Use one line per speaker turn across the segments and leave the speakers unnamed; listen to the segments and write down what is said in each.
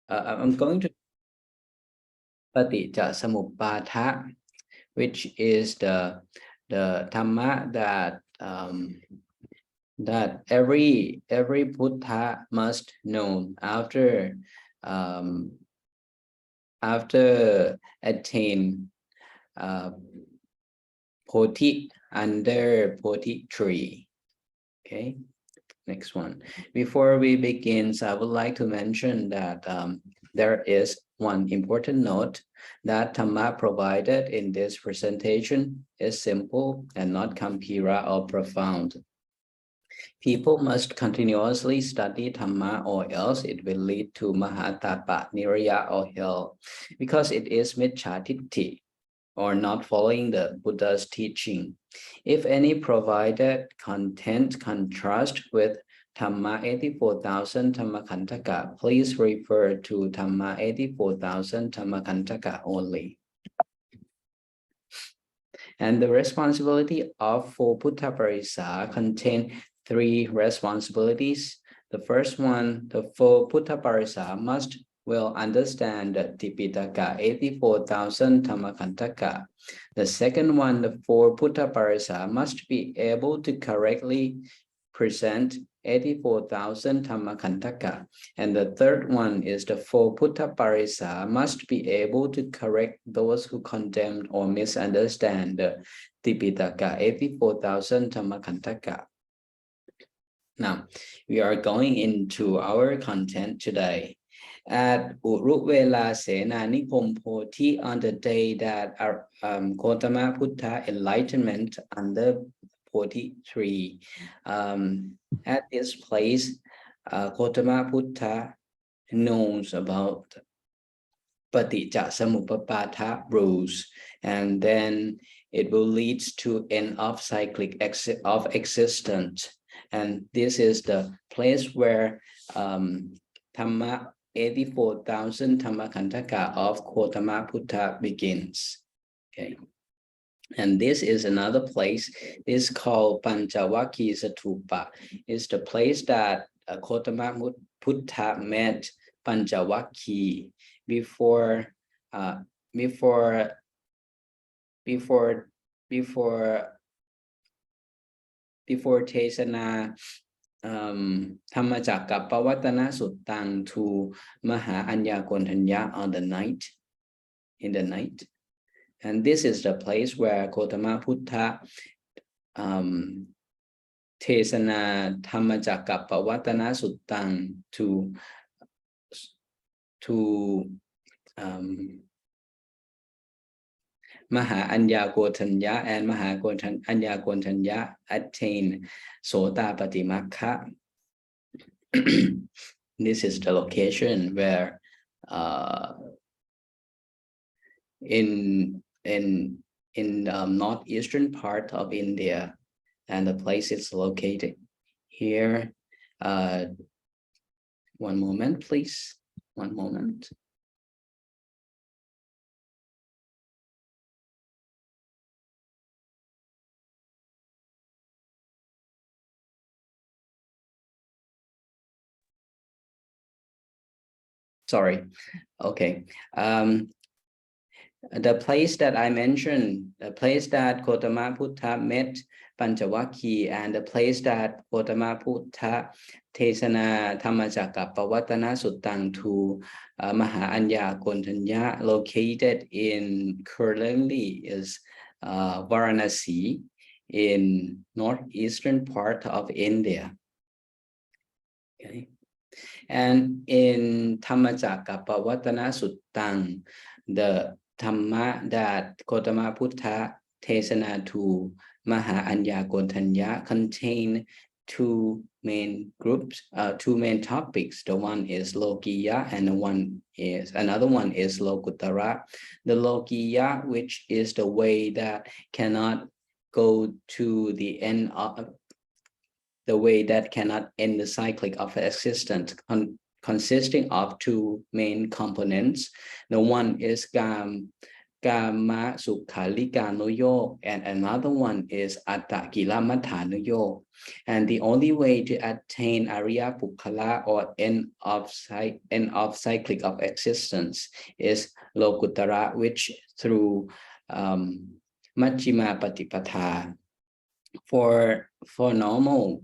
I'm going to Patijja Samuppada, which is the Dhamma that every Buddha must know after attain Bodhi under Bodhi tree. Okay, next one. Before we begin, I would like to mention that there is one important note that Dhamma provided in this presentation is simple and not Kampira or profound. People must continuously study Dhamma or else it will lead to Mahatapa, Niraya or hell, because it is Miccha-Ditti or not following the Buddha's teaching. If any provided content contrast with Dhamma 84,000 Dhammakantaka, please refer to Dhamma 84,000 Dhammakantaka only. And the responsibility of four Buddha Parisa contain three responsibilities. The first one, the four Buddha Parisa must well understand the Tipitaka 84,000 Dhammakantaka. The second one, the four Buddha Parisa must be able to correctly present 84,000 Dhammakantaka. And the third one is the four Buddha Parisa must be able to correct those who condemn or misunderstand the Tipitaka 84,000 Dhammakantaka. Now, we are going into our content today. At Uruvela Senanikom Poti, on the day that Gautama Buddha enlightenment under Bodhi tree. At this place, Gautama Buddha knows about Patijja Samuppada rules, and then it will lead to end of cyclic of existence. And this is the place where Dhamma 84,000 Dhammakantaka of Gautama Buddha begins. Okay. And this is another place. It's called Panchavakki Stupa. It's the place that Gautama Buddha met Panchavakki before Tesana Dhammacakkappavattana Suttang to Maha Anya Kontanya on the night, in the night. And this is the place where Gautama Buddha Tesana Dhammacakkappavattana Suttang to Maha Anya Kotanya and Maha Anya Kotanya attain Sotapatti Magga. This is the location where in northeastern part of India, and the place is located here. One moment, please. One moment. Sorry. Okay. The place that I mentioned, the place that Gautama Buddha met Panchavakki, and the place that Gautama Buddha Tesana Dhammacakkappavattana Suttang to Maha Anya Kontanya, located in currently is Varanasi in northeastern part of India. Okay. And in Dhammacakkappavattana Suttang, the Dhamma that Gautama Buddha Tesana to Maha Anya Kontanya contain two main groups, two main topics. The one is Lokiya and another one is Lokuttara. The Lokiya, which is the way that cannot go to the end of the way that cannot end the cyclic of existence, consisting of two main components. The one is Kama Sukhalika no Yoga, and another one is Atta Kilamatha no Yoga. And the only way to attain Arya Pukhala, or end of cyclic of existence, is Lokuttara, which through Majjhima Patipatha. For normal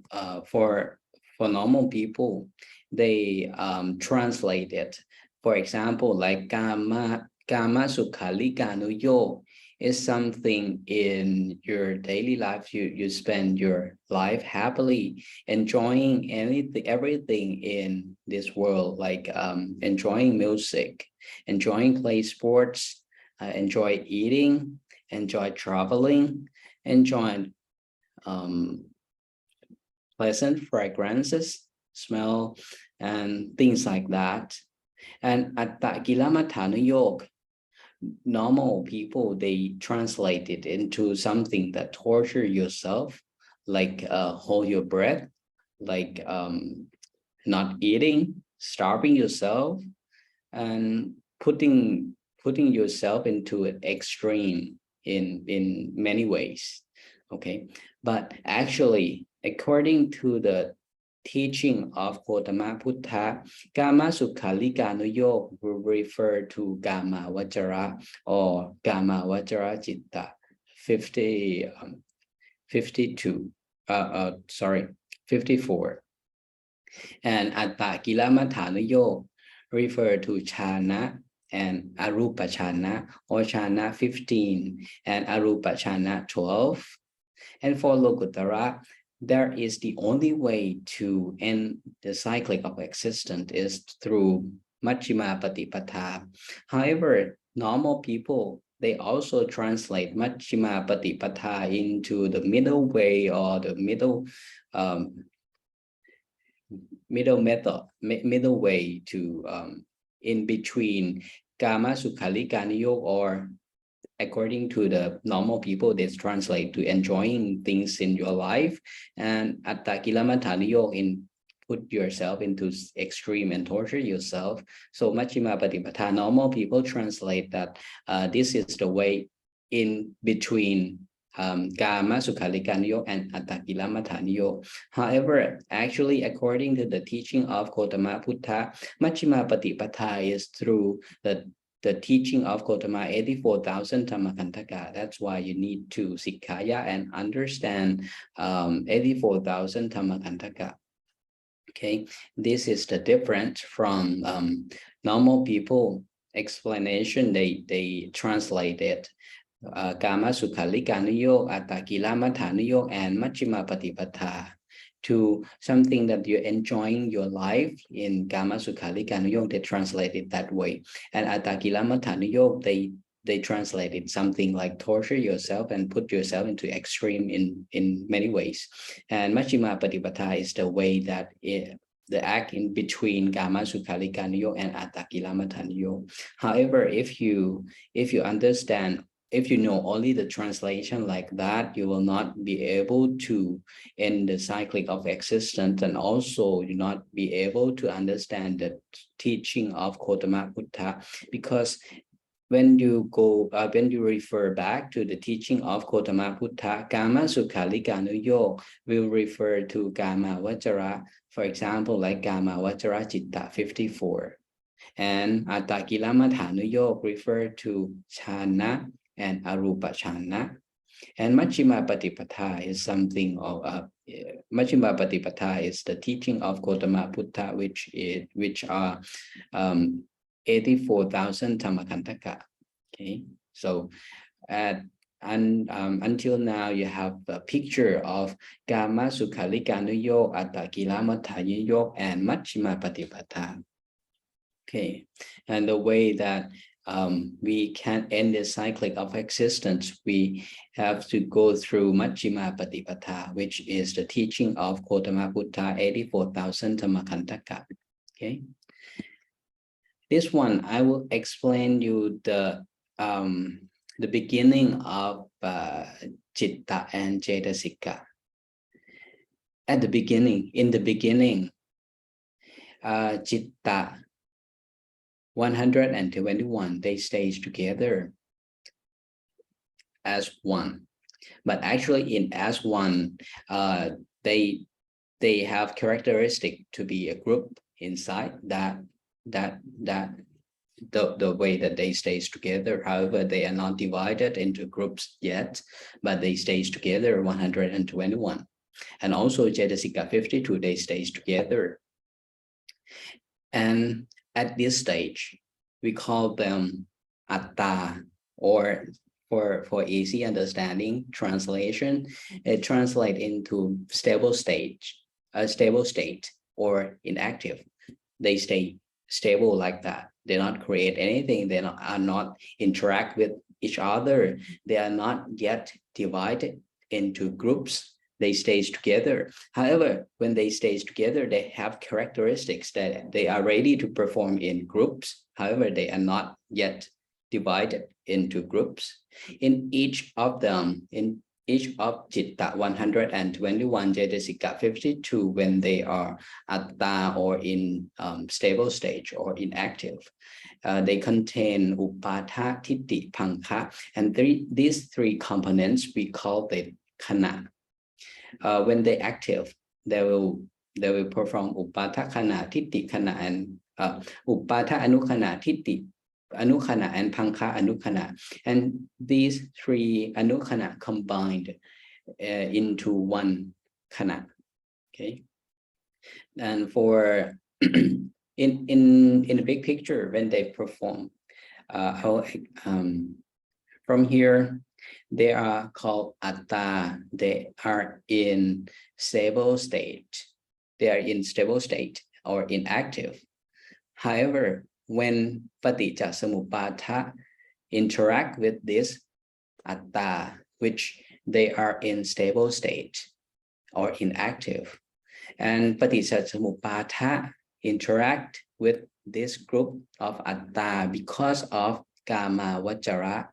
people, they translate it. For example, like Kama Sukhalika no Yoga is something in your daily life. You spend your life happily enjoying everything in this world, like enjoying music, enjoying play sports, enjoy eating, enjoy traveling, enjoy pleasant fragrances, smell, and things like that. And at Kilamatha Yoga, normal people, they translate it into something that torture yourself, like hold your breath, like not eating, starving yourself, and putting yourself into an extreme in many ways. Okay, but actually, according to the teaching of Gautama Buddha, Kama Sukhalika no Yoga will refer to Kama Vajara or Kama Vajara Citta 52 54. And Atta Kilamatha no Yoga refer to Chana and Arupa Chana, or Chana 15 and Arupa Chana 12. And for Lokuttara, there is the only way to end the cyclic of existence is through Majjhima Patipatha. However, normal people, they also translate Majjhima Patipatha into the middle way, or the middle way to in between Kama Sukhalika no Yoga, or according to the normal people, this translate to enjoying things in your life, and Atta Kilamatha no Yoga in put yourself into extreme and torture yourself. So Majjhima Patipatha, normal people translate that this is the way in between Kama Sukhalika no Yoga and Atta Kilamatha no Yoga. However, actually, according to the teaching of Gautama Buddha, Majjhima Patipatha is through the teaching of Gautama 84,000 Dhammakantaka. That's why you need to Sikkha and understand 84,000 Dhammakantaka. Okay, this is the difference from normal people explanation. They translate it. Kama Sukhalika no Yoga, Atta Kilamatha no Yoga, and Majjhima Patipatha to something that you're enjoying your life. In Kama Sukhalika no Yoga, they translate it that way. And Atta Kilamatha no Yoga, they translated something like torture yourself and put yourself into extreme in many ways. And Majjhima Patipatha is the way that the act in between Kama Sukhalika no Yoga and Atta Kilamatha no Yoga. However, if you understand, if you know only the translation like that, you will not be able to end the cyclic of existence, and also you not be able to understand the teaching of Gautama Buddha, because when you refer back to the teaching of Gautama Buddha, Kama Sukhalika no Yoga will refer to Kama Vajara, for example, like Kama Vajara Citta 54. And Atta Kilamatha no Yoga refer to Chana and Arupa Chana. And Majjhima Patipatha is something of Majjhima Patipatha is the teaching of Gautama Buddha, which are 84,000 Dhammakantaka. Okay, so until now you have a picture of Kama Sukhalika no Yoga, Atta Kilamatha no Yoga, and Majjhima Patipatha. Okay, and the way that we can end the cyclic of existence, we have to go through Majjhima Patipatha, which is the teaching of Gautama Buddha, 84,000 Dhammakantaka. Okay, this one I will explain you the beginning of Citta and Cetasika. At the beginning, in the beginning, Citta 121, they stay together. as one. But actually in as one, they have characteristic to be a group inside the way that they stays together. However, they are not divided into groups yet, but they stays together 121. And also Cetasika 52, they stays together. And at this stage, we call them atta, or for easy understanding translation, it translates into stable state, a stable state or inactive. They stay stable like that. They not create anything. They are not interact with each other. They are not yet divided into groups. They stays together. However, when they stays together, they have characteristics that they are ready to perform in groups. However, they are not yet divided into groups. In each of them, in each of Citta 121, Cetasika 52, when they are atta or in stable stage or inactive, they contain upata, titi, pankha, and these three components we call the khana. When they active, they will perform upata khana, titi khana, and upata anukhana, titi anukhana, and pankha anukhana. And these three anukhana combined into one khana. Okay. And for in the big picture, when they perform, from here, they are called atta. They are in stable state. They are in stable state or inactive. However, when paticca samuppada interact with this atta, which they are in stable state or inactive, and paticca samuppada interact with this group of atta because of kama vajara.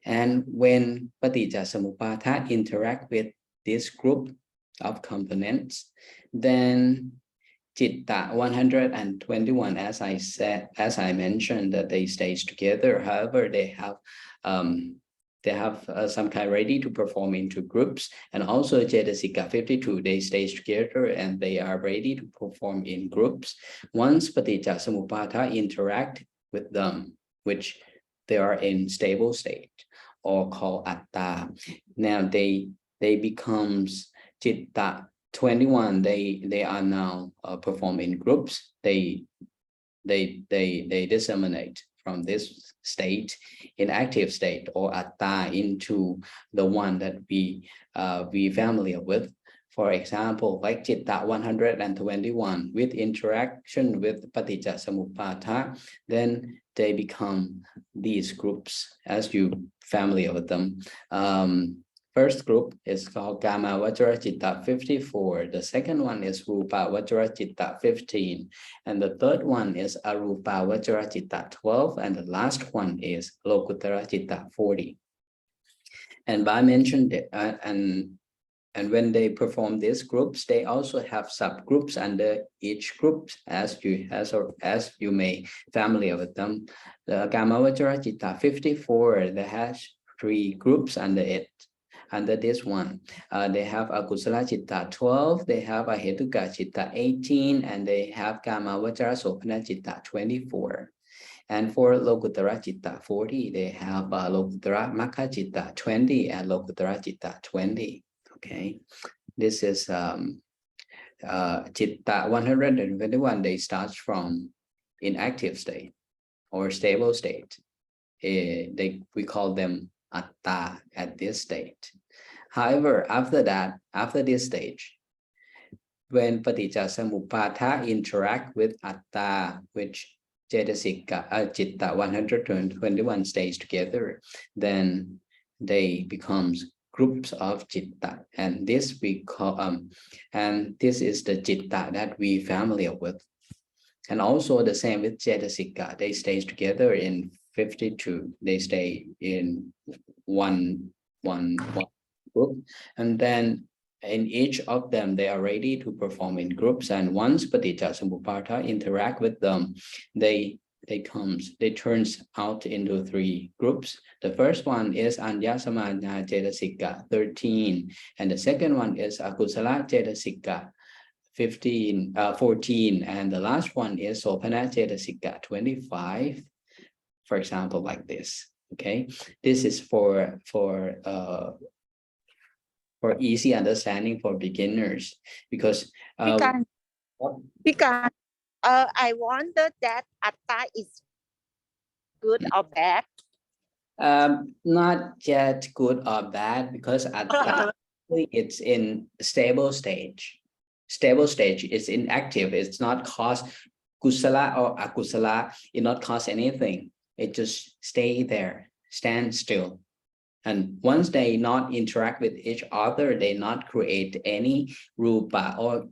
And when paticca samuppada interact with this group of components, then Citta 121, as I mentioned, that they stays together. However, they have some kind ready to perform into groups, and also Cetasika 52, they stays together and they are ready to perform in groups. Once paticca samuppada interact with them, which they are in stable state or called atta, now they becomes Citta 21. They are now performing groups. They disseminate from this state, inactive state or atta, into the one that we familiar with. For example, like Citta 121, with interaction with paticca samuppada, then they become these groups as you familiar with them. First group is called Kama Vajra Citta 54. The second one is Rupa Vajra Citta 15. And the third one is Arupa Vajra Citta 12. And the last one is Lokuttara Citta 40. And I mentioned it, and when they perform these groups, they also have subgroups under each group, as you may familiar with them. The Kama Vajra Citta 54, they has 3 groups under it. Under this one, they have Akusala Citta 12, they have Ahetuka Citta 18, and they have Kama Vajra Sopana Citta 24. And for Lokuttara Citta 40, they have Lokuttara Makha Citta 20 and Lokuttara Citta 20. Okay, this is Citta 121. They start from inactive state or stable state. We call them atta at this state. However, after that, after this stage, when paticca samuppada interact with atta, which Cetasika Citta 121 stays together, then they becomes groups of citta, and this we call and this is the citta that we familiar with. And also the same with Cetasika, they stays together in 52. They stay in one group, and then in each of them they are ready to perform in groups. And once paticca samuppada interact with them, they they turns out into three groups. The first one is Anya Samana Cetasika 13, and the second one is Akusala Cetasika 14, and the last one is Sopana Cetasika 25. For example, like this. Okay, this is for easy understanding for beginners, because
Because I wonder that atta is good or bad.
Not yet good or bad, because at that it's in stable stage. Stable stage is inactive. It's not cause kusala or akusala. It not cause anything. It just stay there, stand still. And once they not interact with each other, they not create any rupa or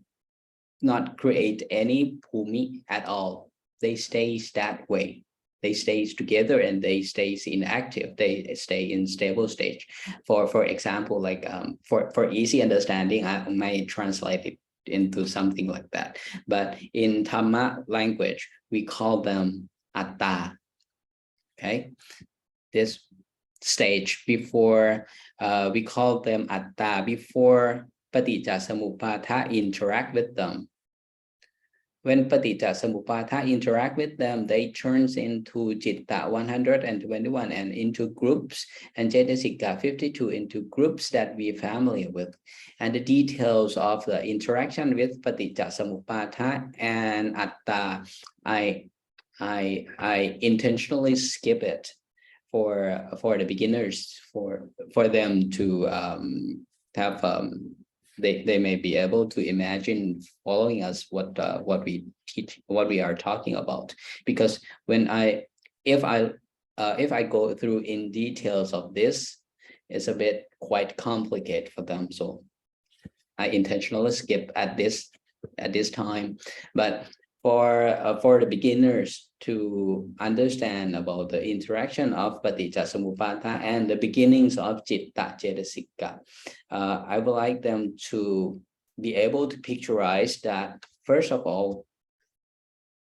not create any bhumi at all. They stays that way. They stays together and they stays inactive. They stay in stable stage. For example, like for easy understanding, I may translate it into something like that. But in Dhamma language, we call them atta. Okay, this stage before we call them atta before paticca samuppada interact with them. When paticca samuppada interact with them, they turns into citta 121 and into groups, and cetasika 52 into groups that we're familiar with. And the details of the interaction with paticca samuppada and atta, I intentionally skip it for the beginners, for them to have they may be able to imagine following us what we teach, what we are talking about. Because when if I go through in details of this, it's a bit quite complicated for them, so I intentionally skip at this time. But for the beginners to understand about the interaction of paticca samuppada and the beginnings of citta cetasika, I would like them to be able to picturize that. First of all,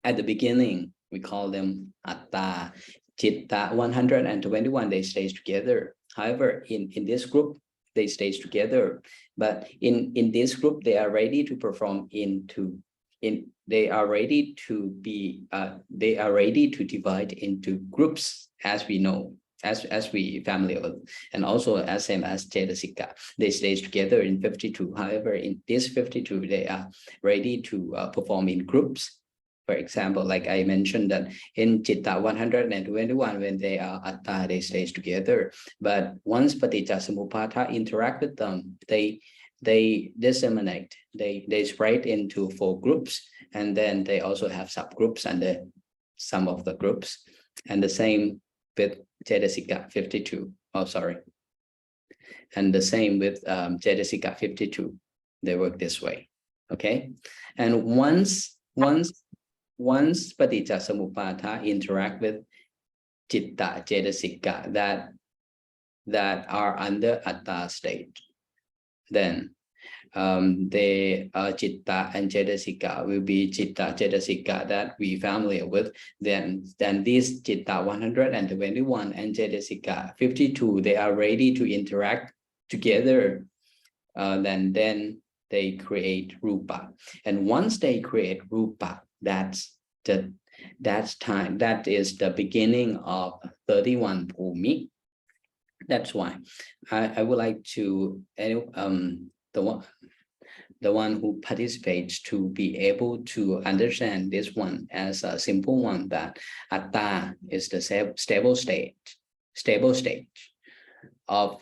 at the beginning, we call them atta. Citta 121, they stays together. However, in this group, they stays together. But in this group, they are ready to perform they are ready to divide into groups, as we know, as we familiar with, and also as same as cetasika. They stays together in 52. However, in this 52, they are ready to perform in groups. For example, like I mentioned that in citta 121, when they are atta, they stays together. But once paticca samuppada interact with them, they disseminate, they spread into 4 groups, and then they also have subgroups under some of the groups. And the same with cetasika 52. Oh, sorry. And the same with cetasika 52. They work this way. Okay. And once paticca samuppada interact with citta cetasika that are under atta state, then the citta and cetasika will be citta cetasika that we familiar with. Then these citta 121 and cetasika 52, they are ready to interact together. Then they create rupa, and once they create rupa, that is the beginning of 31 bhumi. That's why I would like to the one who participates to be able to understand this one as a simple one, that atta is the stable state of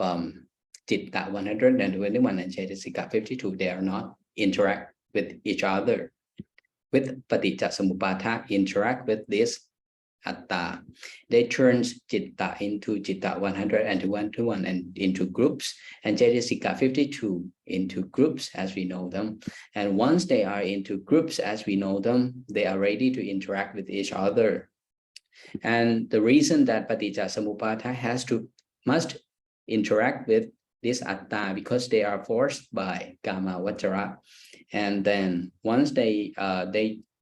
citta 121 and cetasika 52. They are not interact with each other. With paticca samuppada interact with this atta, they turn citta into citta 121 and into groups, and cetasika 52 into groups as we know them. And once they are into groups as we know them, they are ready to interact with each other. And the reason that paticca samuppada must interact with this atta, because they are forced by kama vachara. And then once they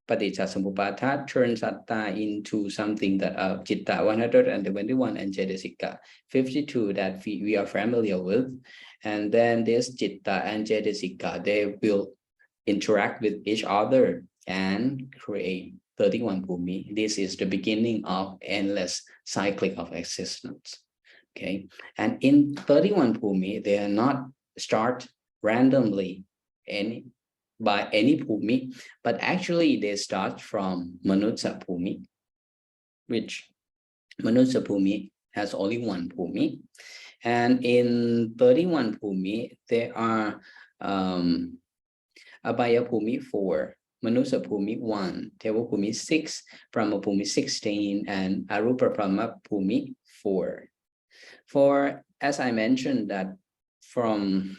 Paticcasamuppada turns atta into something that Citta 121 and Cetasika 52 that we are familiar with. And then this Citta and Cetasika, they will interact with each other and create 31 Bhumi. This is the beginning of endless cycling of existence. Okay, and in 31 Bhumi, they are not start randomly by any Bhumi, but actually they start from Manutsa Bhumi, which Manutsa Bhumi has only one Bhumi. And in 31 Bhumi, there are Abhaya Bhumi 4, Manusa Bhumi 1, Teva Bhumi 6, Brahma Bhumi 16, and Arupa Brahma Bhumi 4. For, as I mentioned, that from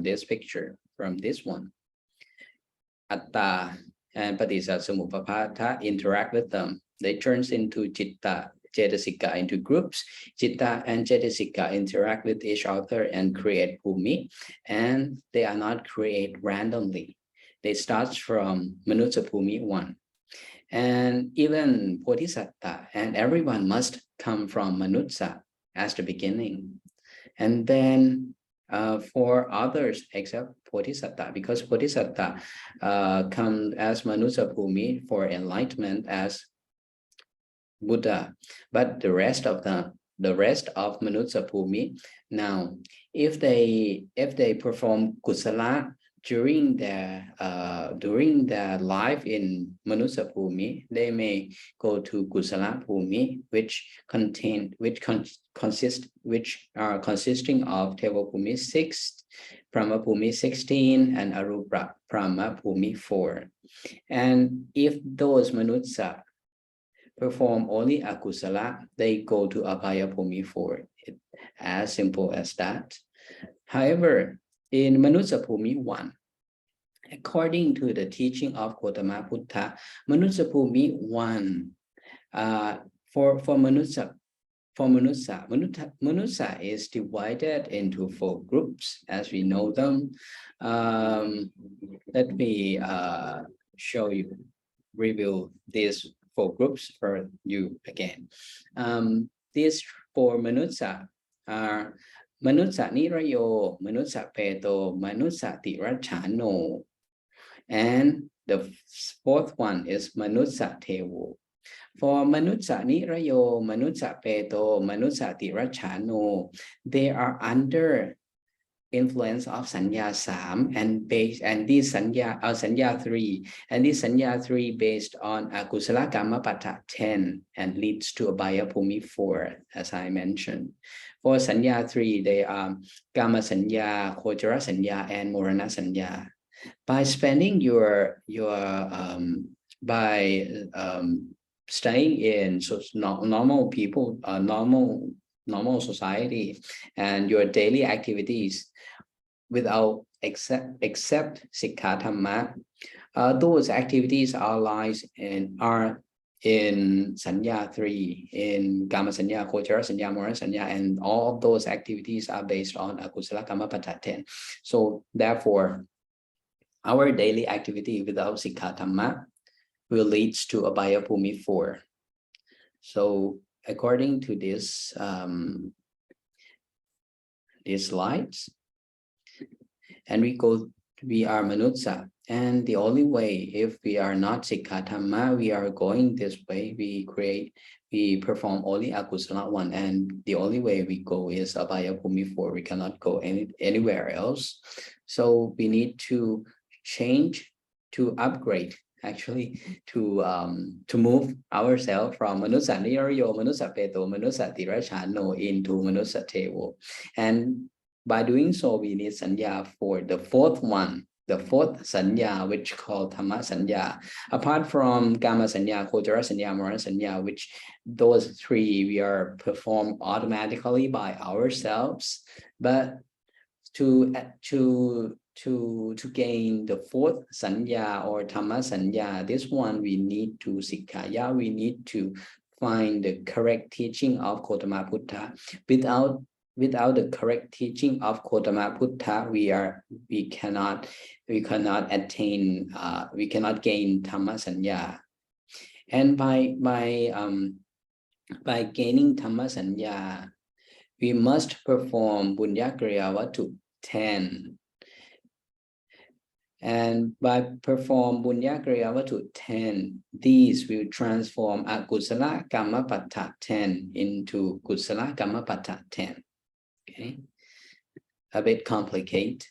this picture, from this one, Atta and Paticcasamuppada interact with them. They turns into Citta, Cetasika into groups. Citta and Cetasika interact with each other and create Bhumi, and they are not created randomly. They start from Manutsa Bhumi 1. And even Bodhisatta and everyone must come from Manutsa as the beginning. And then for others except Bodhisatta, because Bodhisatta come as Manutsa Bhumi for enlightenment as Buddha, but the rest of Manutsa Bhumi, now if they perform kusala during their life in Manutsa Bhumi, they may go to Kusala Bhumi, which consisting of Teva Bhumi 6, Brahma Bhumi 16, and Arupa Brahma Bhumi 4. And if those Manutsa perform only akusala, they go to Abhaya Bhumi 4. As simple as that. However, in Manutsa Bhumi 1, according to the teaching of Gautama Buddha, Manutsa Bhumi 1, for Manutsa is divided into 4 groups as we know them. Let me show you, review these 4 groups for you again. These 4 Manutsa are Manutsa Nirayo, Manutsa Peto, Manutsa Tirachano, and the 4th one is Manutsa Tevo. For Manutsa Nirayo, Manutsa Peto, Manutsa Tirachano, they are under influence of Sanya 3 and this Sanya 3, and this Sanya 3 based on Akusala Kamapata 10 and leads to Abhaya Bhumi 4, as I mentioned. For Sanya 3, they are Kama Sanya, Khojara Sanya, and Morana Sanya. By spending staying in normal people, normal society, and your daily activities without except Sikkha Dhamma, those activities are in Sanya 3, in Kama Sanya, Khojara Sanya, Morana Sanya, and all of those activities are based on Akusala Kamapata 10. So therefore, our daily activity without Sikkha Dhamma will lead to Abhaya Bhumi 4. So according to this these slides, and we are Manutsa, and the only way, if we are not Sikkha Dhamma, we are going this way, we perform only Akusala 1, and the only way we go is Abhaya Bhumi 4. We cannot go anywhere else. So we need to change, to upgrade, actually, to move ourselves from Manutsa Nirayo, Manutsa Peto, Manutsa Tirachano into Manutsa Tevo. And by doing so, we need Sanya for the 4th one, the 4th Sanya, which called Dhamma Sanya. Apart from Kama Sanya, Khojara Sanya, Morana Sanya, which those 3 we are performed automatically by ourselves, but to gain the 4th Sanya or Dhamma Sanya, this one we need to Sikkaya, we need to find the correct teaching of Gautama Buddha. Without without the correct teaching of Gotama Buddha, we cannot attain, we cannot gain Dhamma Sanya. And by gaining Dhamma Sanya, we must perform Bunya Kriya Vatu 10. And by perform Bunya Kriya Vatu 10, these will transform Akusala Kammapatta 10 into Kusala Kammapatta 10. Okay, a bit complicated,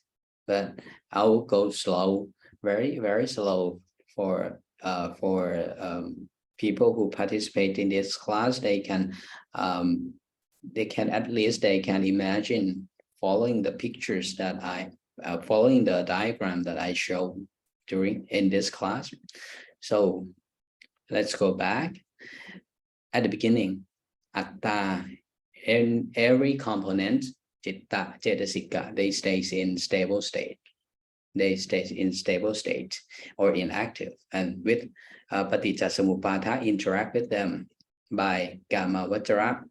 but I'll go slow, very slow for people who participate in this class. They can at least they can imagine following the pictures that following the diagram that I showed in this class. So let's go back at the beginning. Atta, in every component, Chitta, Cetasika, they stays in stable state. They stay in stable state or inactive, and with Paticcasamuppada interact with them by Gamma Vajra,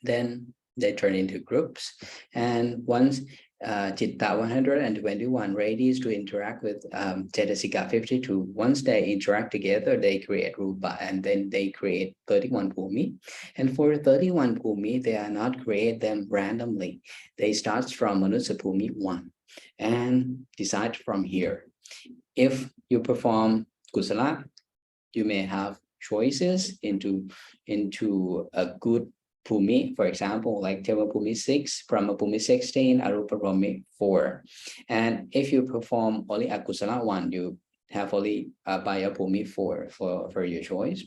then they turn into groups. And once Chitta 121 ready to interact with Cetasika 52, once they interact together, they create Rupa, and then they create 31 Bhumi. And for 31 Bhumi, they are not create them randomly. They start from Manusa Bhumi 1 and decide from here. If you perform Kusala, you may have choices into a good Bhumi, for example, like Teva Bhumi 6, Brahma Bhumi 16, Arupa Bhumi 4. And if you perform only Akusala 1, you have only Abhaya Bhumi 4 for your choice.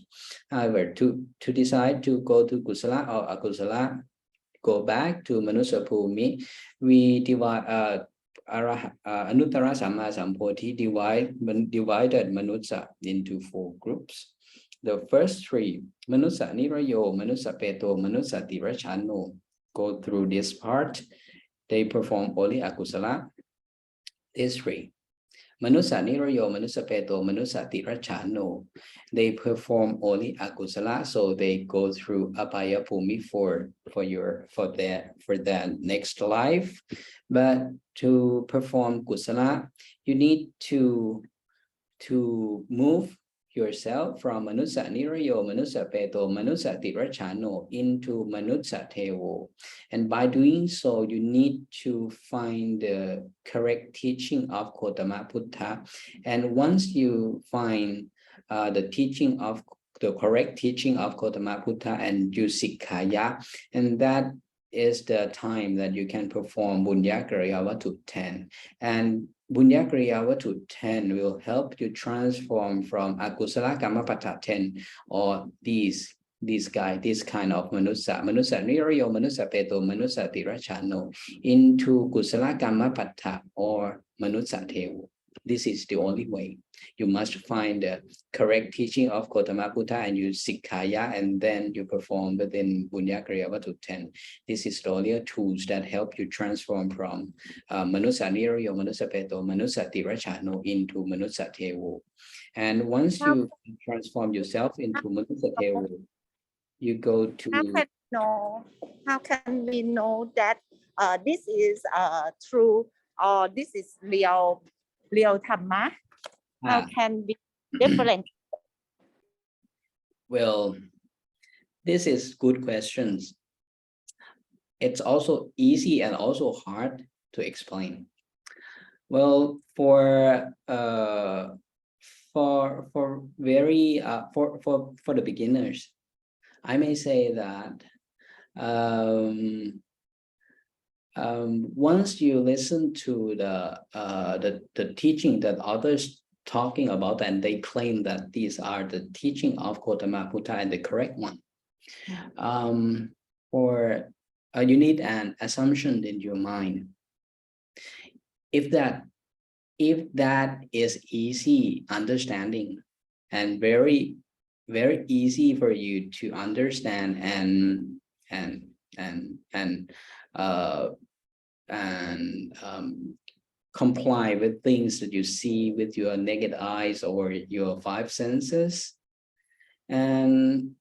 However, to decide to go to Kusala or Akusala, go back to Manusa Bhumi, we divide Anuttara Samma Sampoti divided Manusa into 4 groups. The first 3, Manusa Nirayo, Manusa Peto, Manusa Tirachano, go through this part. They perform only Akusala. These 3, Manusa Nirayo, Manusa Peto, Manusa Tirachano, they perform only Akusala, so they go through Abhaya Bhumi for their next life. But to perform Kusala, you need to move yourself from Manusa Nirayo, Manusa Peto, Manusa Tirachano into Manusa Tevo. And by doing so, you need to find the correct teaching of Gotama Buddha. And once you find the correct teaching of Gotama Buddha and you Sikkha, and that is the time that you can perform Bunya Kriya Vatu 10. And Bunya Kriya Vatu 10 will help you transform from Akusala Kammapatta 10, or these kind of Manusa Nirayo, Manusa Peto, Manusa Tirachano, into Kusala Kammapatta or Manusa Tevo. This is the only way. You must find the correct teaching of Gotama Buddha and you Sikkha, and then you perform within Bunya Kriya Vatu 10. This is the only tools that help you transform from Manusa Nirayo, Manusa Peto, Manusa Tirachano into Manusa Tevo. And once you transform yourself into Manusa Tevo, you go to...
How can we know that this is true or this is real Dhamma? How can we different?
Well, this is good questions. It's also easy and also hard to explain. Well, for the beginners, I may say that once you listen to the teaching that others talking about, and they claim that these are the teaching of Gotama Buddha and the correct one, you need an assumption in your mind. If that is easy understanding and very easy for you to understand and comply with things that you see with your naked eyes or your 5 senses, and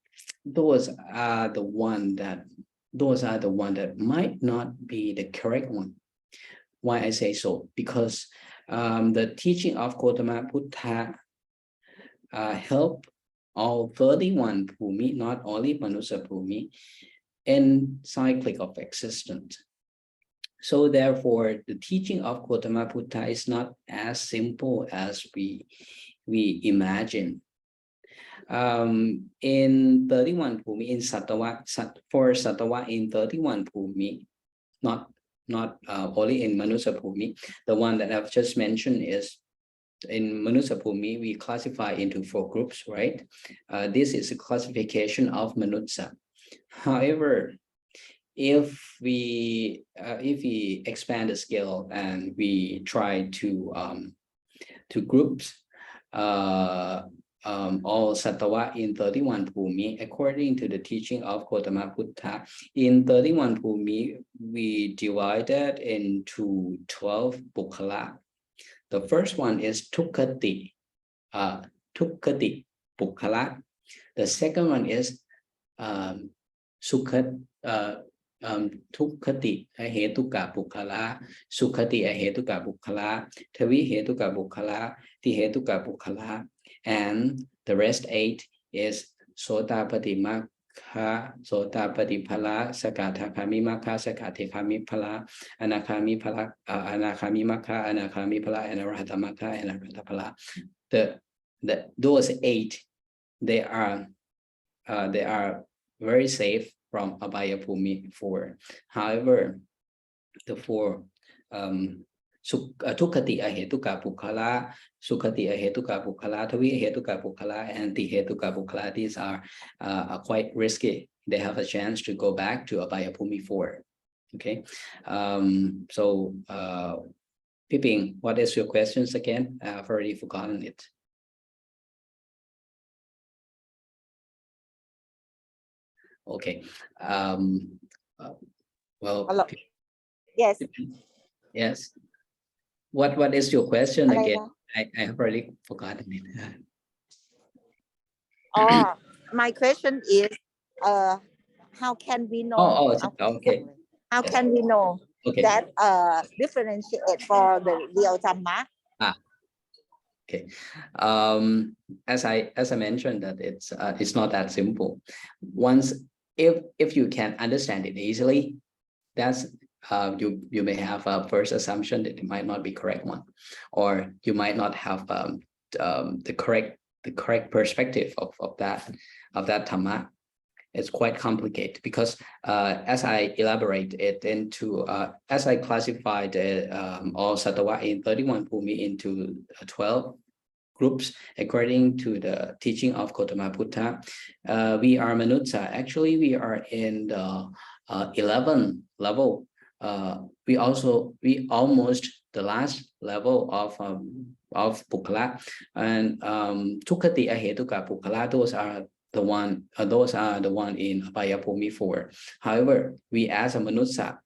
those are the one that those are the one that might not be the correct one. Why I say so? Because the teaching of Gautama Buddha help all 31 Bhumi, not only Manusa Bhumi, in cyclic of existence. So therefore, the teaching of Gautama Buddha is not as simple as we imagine. In 31 Bhumi, in Sattva, for Sattva in 31 Bhumi, not only in Manusa Bhumi, the one that I've just mentioned is in Manusa Bhumi, we classify into 4 groups, right? This is a classification of Manusa. However, if we expand the scale and we try to groups all Sattva in 31 Bhumi, according to the teaching of Gautama Buddha, in 31 Bhumi, we divided into 12 Bukkala. The first one is Tukkati, Bukkala. The second one is Tukkati Ahetuka Bukkala, Sukhati Ahetuka Bukkala, Tavi Hetuka Bukkala, Tihetuka Bukkala, and the rest 8 is Sotapati Makha, Sotapati Phala, Sakatakami Makha, Sakatikami Phala, Anakami Phala, Anakami Makha, Anakami Phala, and Arahata Makha, and Arahata Phala. Those 8, they are very safe from Abhaya Bhumi 4. However, the 4 Tukkati Ahetuka Bukkala, Sukhati Ahetuka Bukkala, Tavi Ahetuka Bukkala, and Tihetuka Bukkala, these are quite risky. They have a chance to go back to Abhaya Bhumi 4. Okay. So Piping, what is your questions again? I've already forgotten it. Okay. Well,
Hello. Yes.
Yes. What is your question
อะไร
again?
นะ
I have already forgotten it.
Oh, my question is, how can we know?
Okay.
How can we know
Okay.
that differentiate for the real Dhamma?
Okay. As I mentioned that it's not that simple. Once if you can understand it easily, that's you may have a first assumption that it might not be correct one, or you might not have the correct perspective of that Dhamma. It's quite complicated because as I elaborate it into as I classified all Sattva in 31 Bhumi into 12 groups according to the teaching of Gautama Buddha. We are Manutsa. Actually, we are in the 11th level. We almost the last level of Bukkala, and Tukkati Ahetuka Bukkala. Those are the one in Abhaya Bhumi 4. However, we as a Manutsa,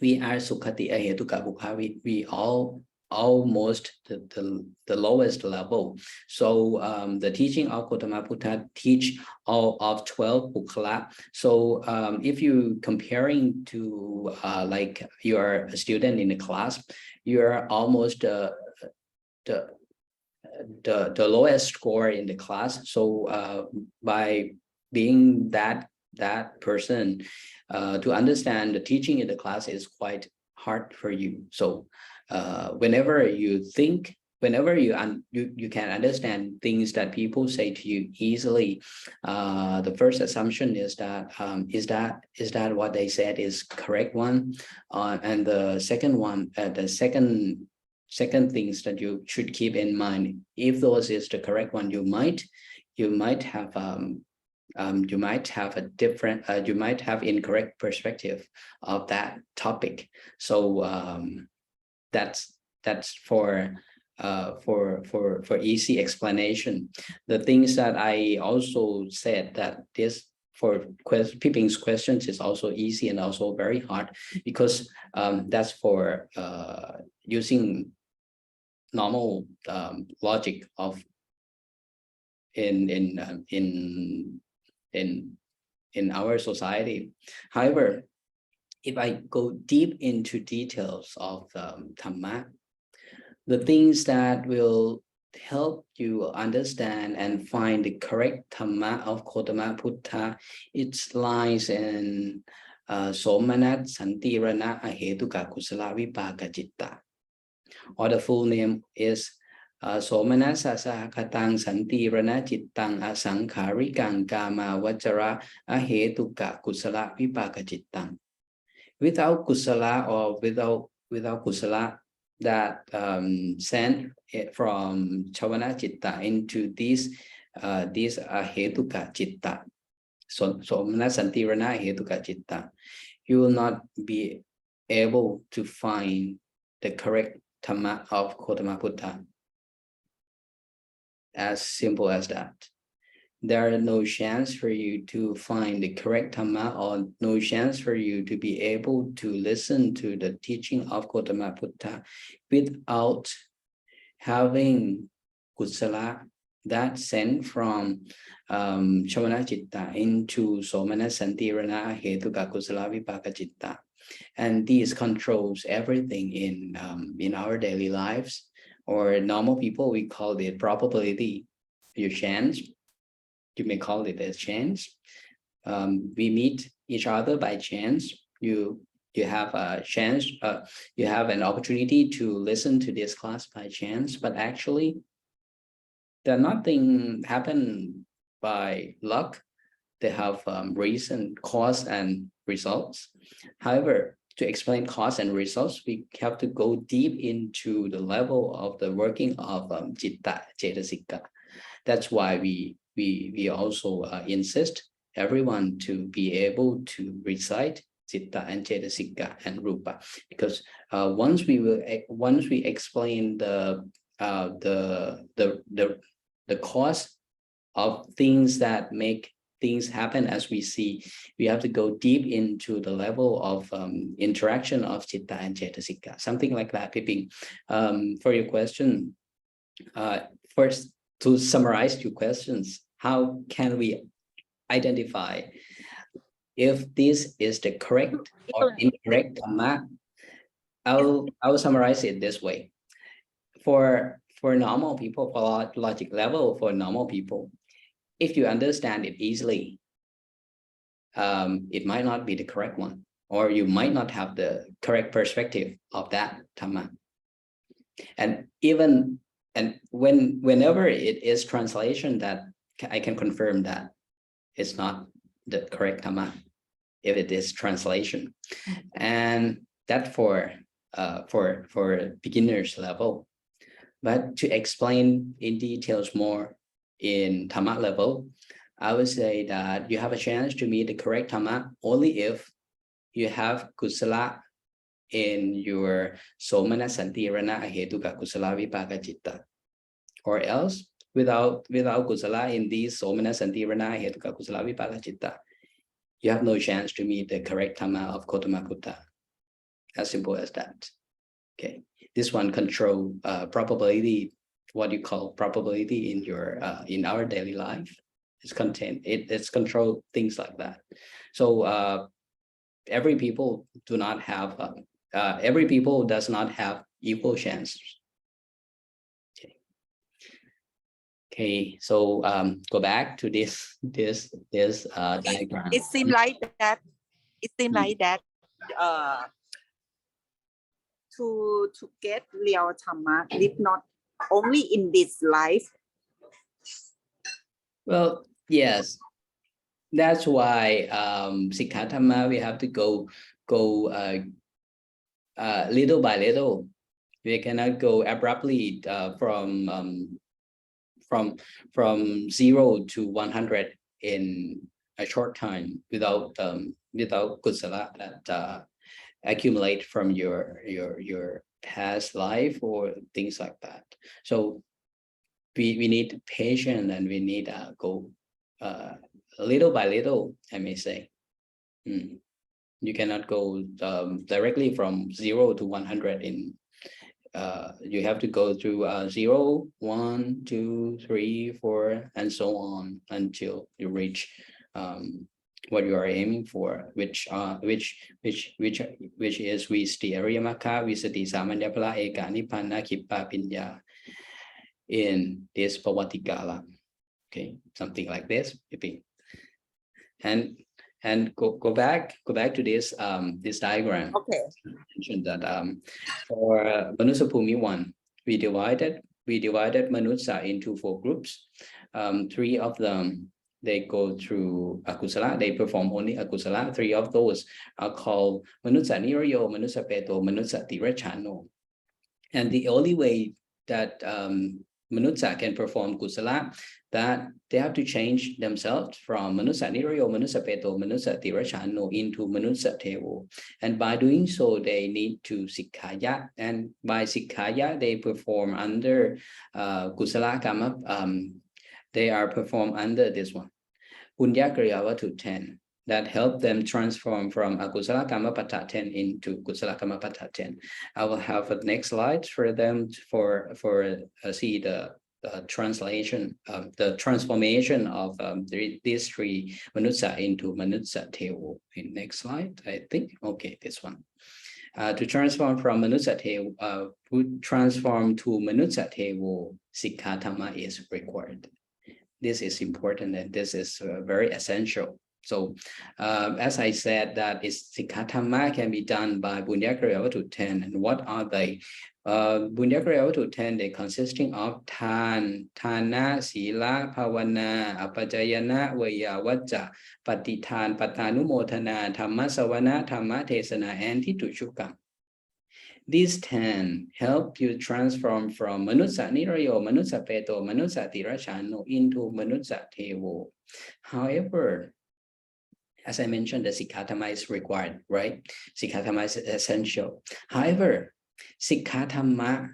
we are Sukhati Ahetuka Bukkala. We all almost the lowest level. So the teaching of Gautama Buddha teach all of 12 Bukkala. So if you comparing to like you're a student in a class, you're almost the lowest score in the class. So by being that person, to understand the teaching in the class is quite hard for you. So whenever you can understand things that people say to you easily, the first assumption is that what they said is correct one, and the second one, the second things that you should keep in mind, if those is the correct one, you might have a different, you might have incorrect perspective of that topic. So that's for easy explanation. The things that I also said that this for Piping's questions is also easy and also very hard, because that's for using normal logic of in in our society. However, if I go deep into details of Dhamma, the things that will help you understand and find the correct Dhamma of Gotama Buddha, it lies in Somanat Santirana Ahetuka Kusala Vipaka Citta. Or the full name is Somana Sasa Katang Santirana Cittang Asankharikang Kama Vajara Ahetuka Kusala Vipaka Cittang. Without kusala or without kusala that sent from Chavana Citta into this Hetuka Citta. So Manasantirana Hetuka Citta, you will not be able to find the correct Dhamma of Gotama Buddha. As simple as that. There are no chance for you to find the correct Dhamma, or no chance for you to be able to listen to the teaching of Gotama Buddha without having kusala that sent from Chavana Citta into Somana Santirana Hetuka Kusala Vipaka Citta. And these controls everything in our daily lives, or normal people, we call it probability, your chance. You may call it a chance. We meet each other by chance. You have a chance, you have an opportunity to listen to this class by chance, but actually nothing happened by luck. They have reason, cause, and results. However, to explain cause and results, we have to go deep into the level of the working of Citta, Cetasika. That's why we also insist everyone to be able to recite Citta and Cetasika and Rupa, because once we explain the cause of things that make things happen as we see, we have to go deep into the level of interaction of Citta and Cetasika, something like that. Piping, for your question, first, to summarize your questions, how can we identify if this is the correct or incorrect Dhamma? I'll summarize it this way. For normal people, for logic level, for normal people, if you understand it easily, it might not be the correct one, or you might not have the correct perspective of that Dhamma. And whenever it is translation, that I can confirm that it's not the correct Dhamma if it is translation, and that for beginners level. But to explain in details more in Dhamma level, I would say that you have a chance to meet the correct Dhamma only if you have kusala in your Somana Santirana Ahetuka Kusala Vipaka Citta, or else without kusala in these Somana Santirana Ahetuka Kusala Vipaka Citta, you have no chance to meet the correct Dhamma of Gotama Buddha. As simple as that. Okay, this one control probability, what you call probability in your in our daily life. It's control things like that. So every people do not have every people does not have equal chances. Okay, so go back to this diagram.
It seems like that. It seems like that. To get real Dhamma, live not only in this life.
Well, yes, that's why Sikkha Dhamma, we have to go little by little. We cannot go abruptly from 0 to 100 in a short time without kusala that accumulate from your past life or things like that. So we need patience, and we need go little by little, I may say. You cannot go directly from 0 to 100 in you have to go through 0, 1, 2, 3, 4, and so on until you reach what you are aiming for, which is Vistiriyamaka, Visati Samanyapala, Eka Nibbana, Kippa Pinya in this Pavatikala. Okay, something like this, maybe. And go back to this this diagram.
Okay.
Mentioned that for Manusa Bhumi 1, we divided Manusa into 4 groups. 3 of them, they go through akusala, they perform only akusala. 3 of those are called Manusa Nirayo, Manusa Peto, Manusa Tirachano. And the only way that Manusa can perform kusala, that they have to change themselves from Manusa Nirayo, Manusa Peto, Manusa Tirachano into Manusa Tevo. And by doing so, they need to Sikkha. And by Sikkha, they perform under kusala kama. They are performed under this one, Punya Kriyavatu 10. That help them transform from akusala kamapata 10 into kusala kamapata 10. I will have a next slide for them for see the translation of the transformation of these 3 Manusa into Manusa Tevo. Next slide, I think. Okay, this one. To transform from Manusa Tevo, transform to Manusa Tevo, Sikkha Dhamma is required. This is important and this is very essential. So as I said, that is Sikkha Dhamma can be done by Bunya Kriyavatu 10. And what are they? Bunya Kriyavatu 10, they consisting of Thana, Sila, Pavana, Apajayana, Vayavajja, Patithan, Patanumotana, Dhamma Savana, Dhamma Tesana, and Titushukam. These 10 help you transform from Manusa Nirayo, Manusa Peto, Manusa Tirachano into Manusa Tevo. However, as I mentioned, the Sikkha Dhamma is required, right? Sikkha Dhamma is essential. However, Sikkha Dhamma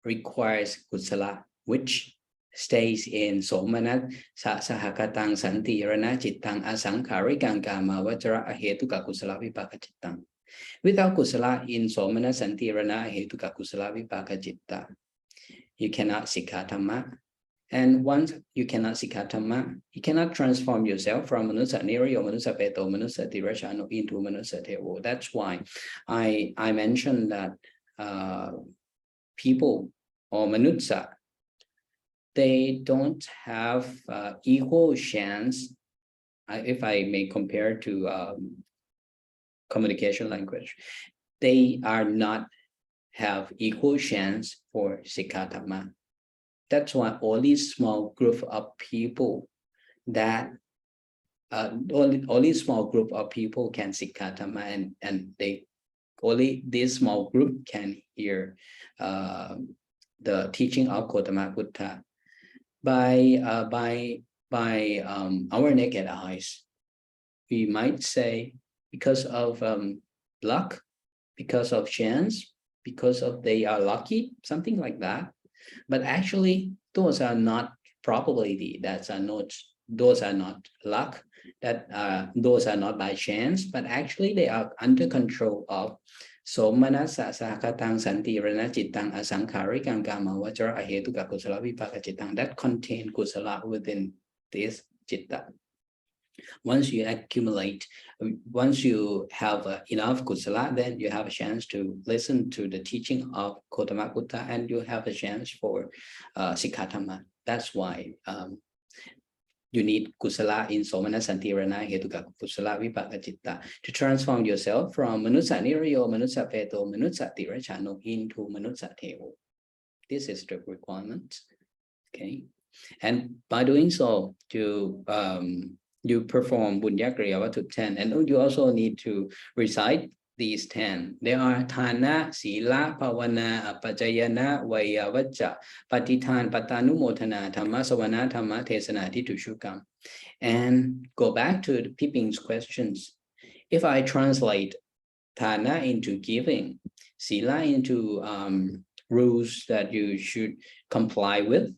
requires kusala, which stays in Somanat, Sahakatang, Santirana, Chittang, Asankharikang, Kama, Vajra, Ahetuka Kusala Vipaka Chittang. Without kusala in Somana, Santirana, Ahetuka Kusala Vipaka Chitta, you cannot Sikkha Dhamma. And once you cannot Sikkha Dhamma, you cannot transform yourself from Manusa Nirayo, Manusa Peto, Manusa Tirachano into Manusa Tevo. That's why I mentioned that people or Manusa, they don't have equal chance, if I may compare to communication language, they are not have equal chance for Sikkha Dhamma. That's why only small group of people that only small group of people can Sikkha Dhamma, and they only this small group can hear the teaching of Gautama Buddha by our naked eyes. We might say because of luck, because of chance, because of they are lucky, something like that. But actually, those are not probability. Those are not luck. Those are not by chance. But actually, they are under control of Somanasa, Sakatang, Santirana, Chittang, Asankharikang, Kama, Vajra, Ahetuka Kusala Vipaka Chittang. That contain kusala within this chitta. Once you accumulate, once you have enough kusala, then you have a chance to listen to the teaching of Gautama Buddha, and you have a chance for Sikkha Dhamma. That's why you need kusala in Somana, Santirana, Hetuka Kusala Vipaka Chitta to transform yourself from Manusa Nirayo, Manusa Peto, Manusa Tirachano into Manusa Tevo. This is the requirement. Okay, and by doing so, you perform Bunya Kriyavatu 10, and you also need to recite these 10. They are Thana, Sila, Pavana, Apajayana, Vayavajja, Patithan, Patanumotana, Dhamma Savana, Dhamma Tesana, Titushukam. And go back to the Pippin's questions. If I translate Thana into giving, Sila into rules that you should comply with,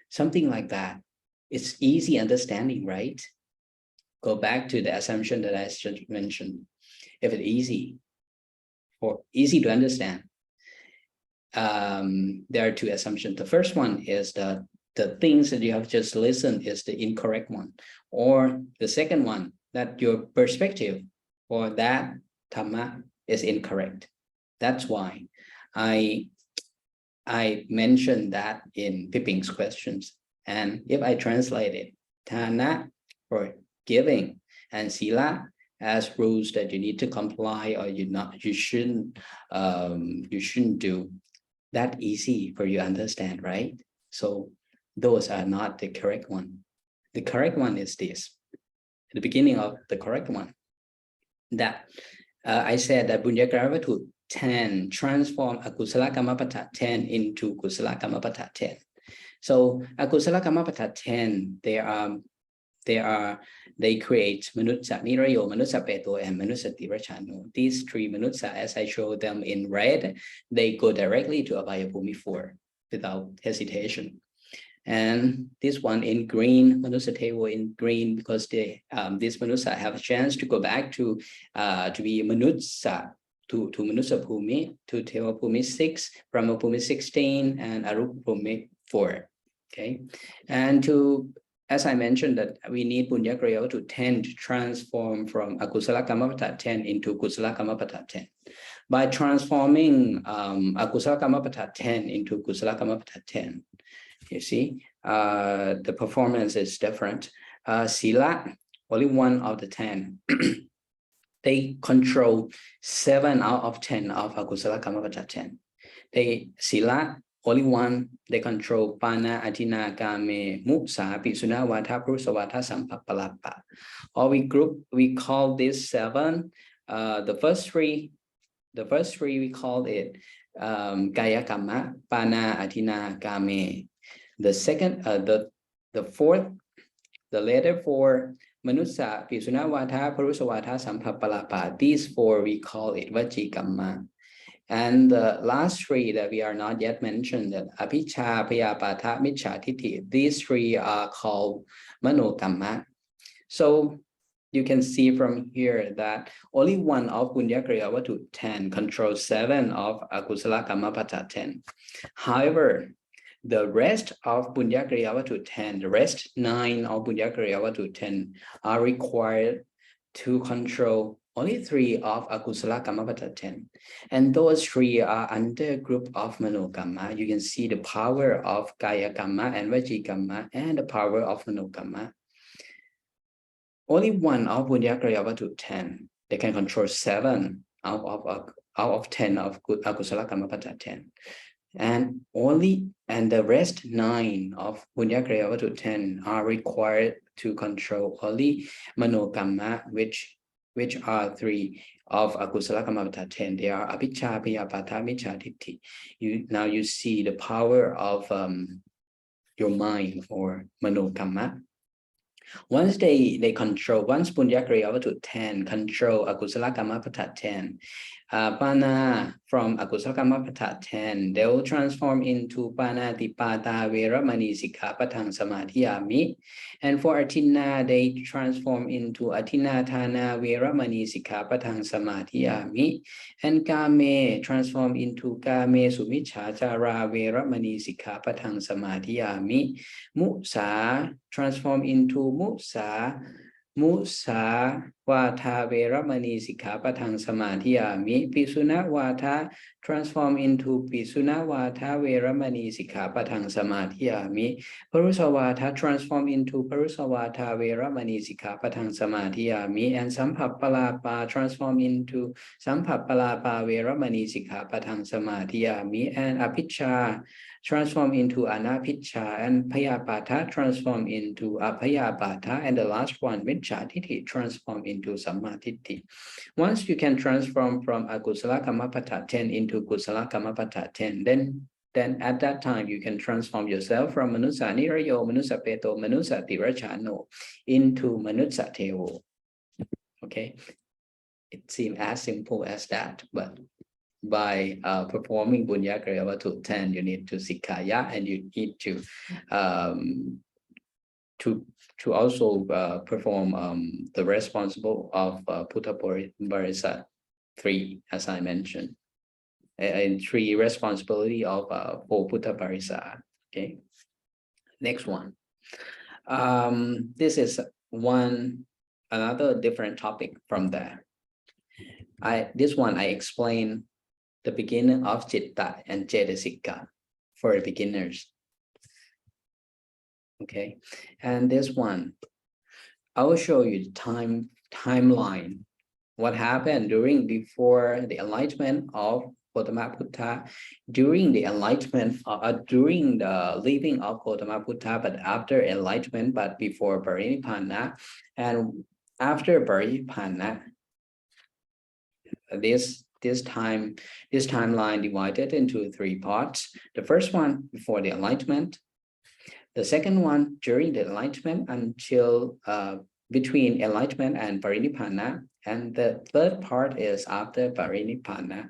something like that, it's easy understanding, right? Go back to the assumption that I just mentioned. If it's easy to understand, there are 2 assumptions. The first one is the things that you have just listened is the incorrect one, or the second one, that your perspective for that Dhamma is incorrect. That's why I mentioned that in Pipping's questions. And if I translate it, Thana for giving and Sila as rules that you need to comply or you shouldn't do, that easy for you to understand, right? So those are not the correct one. The correct one is this. At the beginning of the correct one, that I said that Bunya Gravatu 10 transform Akusala Kamapata 10 into Kusala Kamapata 10. So Akusala Kamapata 10, they create Manutsa Nirayo, Manutsa Peto, and Manutsa Tirachano. These three Manutsa, as I showed them in red, they go directly to Abhaya Bhumi 4 without hesitation. And this one in green, Manusa Tewo in green, because they this Manusa have a chance to go back to be Manutsa to Manusa Bhumi, to Tewa Bhumi 6, Brahma Bhumi 16, and Arupa Bhumi 4. Okay, and as I mentioned, that we need Punya Kriya to 10 to transform from Akusala Kamapata 10 into Kusala Kamapata 10. By transforming Akusala Kamapata 10 into Kusala Kamapata 10, you see, the performance is different. Sila, only 1 out of the 10. They control 7 out of 10 of Akusala Kamapata 10. Sila, only 1, they control Pana, Atina, Game, Muksa, Pisuna, Vata, Prusavata, Sampapalapa. Or we call this 7. The first three we call it Kaya Kama, Pana, Atina, Game. The second, the fourth, the letter 4, Manusa, Pisuna, Vata, Prusavata, Sampapalapa. These 4 we call it Vajikama. And the last 3 that we are not yet mentioned, that Apicha, Payapata, Micha, Titi, these 3 are called Manokamma. So you can see from here that only 1 of Punya Kriya Vatu 10 controls 7 of Akusala Kamapata 10. However, the rest of Punya Kriya Vatu 10, the rest 9 of Punya Kriya Vatu 10 are required to control only 3 of Akusala Kamapata 10. And those 3 are under group of Manokamma. You can see the power of Kaya Kamma and Vajikamma and the power of Manokamma. Only 1 of Punya Kriya Vatu 10, they can control 7 out of 10 of Akusala Kamapata 10. And the rest 9 of Punya Kriya Vatu 10 are required to control only Manokamma, which are 3 of Akusala Kamapata 10. They are Apicha, Piyapata, Micha, Titti. Now you see the power of your mind or Manokamma. Once they control, once Punya Kriya Vatu 10 control Akusala Kamapata 10, Pana from Akusala Kamapata 10, they will transform into Pana Tipata Veramani Sikkha Patang Samadhiyami. And for Atina, they transform into Atina Thana Veramani Sikkha Patang Samadhiyami. And Kame transform into Kame Sumichachara Veramani Sikkha Patang Samadhiyami. Musa transform into Musa Vata Veramani Sikkha Patang Samadhiyami. Pisuna Vata transform into Pisuna Vata Veramani Sikkha Patang Samadhiyami. Parusa Vata transform into Parusa Vata Veramani Sikkha Patang Samadhiyami. And Sampapalapa transform into Sampapalapa Veramani Sikkha Patang Samadhiyami. And Apicha transform into Anapicha, and Payapata transform into Apayapata, and the last one, Micha Titti, transform into Sammatitti. Once you can transform from Akusala Kamapata 10 into Kusala Kamapata 10, then at that time you can transform yourself from Manusa Nirayo, Manusa Peto, Manusa Tirachano into Manusa Tewo. Okay, it seems as simple as that, but by performing Punya Kriya Vatu 10, you need to Sikkha, and you need to also perform the responsible of Puttha Parisa 3, as I mentioned, and 3 responsibility of for Puttha Parisa. Okay, next one. This is one another different topic from there. This one I explain the beginning of Citta and Sikkha for beginners. Okay, and this one I will show you the timeline. What happened before the enlightenment of Gautama Buddha, during the enlightenment, during the living of Gautama Buddha, but after enlightenment, but before Parinibbana, and after Parinibbana, this timeline divided into three parts. The first one before the enlightenment, the second one during the enlightenment until between enlightenment and Parinibbana, and the third part is after Parinibbana.